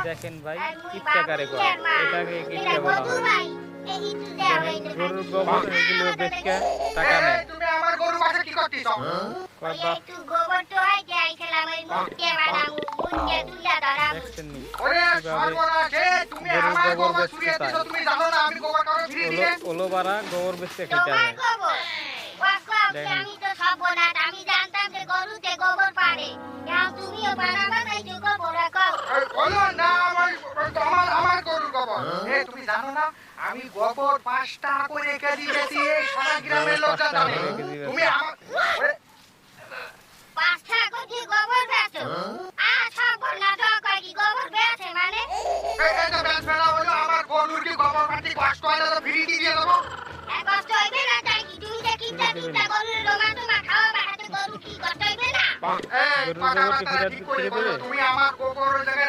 দেখেন ভাই কিপটা কারে কয় এটাকে কিপটা বলা হয়। দেখেন গরুর গোবর এগুলো বেচকে টাকা নেয়। তুমি আমার গরু বাসা কি করতেছ? কয় বাপ একটু গোবর তো হয় যাইছিলাম ওই মুখে বানাবো মুখে তুলা ধরাবো দেখছেন নি ওরে কিভাবে সর্বনাশ তুমি গরুর আমার গোবর গোবর বেচতে চুরিয়ে চায়। দিছো তুমি জানো না আমি গোবর কারো ফিরিয়ে ওলো দিয়ে ওলো বাড়া গোবর বেচতে খেতে তোমার হয়। গোবর ওয়াকা দেখেন। আমি তো সব বনাত আমি জানতাম যে গরুতে গোবর পারে এখন তুমিও বানাবা তাই তো গোবর রাখো বলো না আমার গরুর গোবর তুমি জানো না আমি গোবর 5 টাকা করে কেজি বেচি এই সারা গ্রামের লোকজন জানে তুমি আমার পাঁচটা কোটি গোবর বেচো সব বনাত কয় কি গোবর বেচে মানে এই তো বেচ ফেলা হলো আমার গরুর কি গোবর পাতি কষ্ট হয় না তো ফিরিয়ে দিয়ে দেবো কষ্ট হইবে না তাই কি তুমি যে কিপটা কিপটা গরুর লোমা তোমা খাওয়া বাহাতে গরু কি কষ্ট হইবে না এই গরুর গোবর কি কথাবার্তা ঠিক করে ফিরে বলো দেবে? তুমি আমার গোবর ওই জায়গায়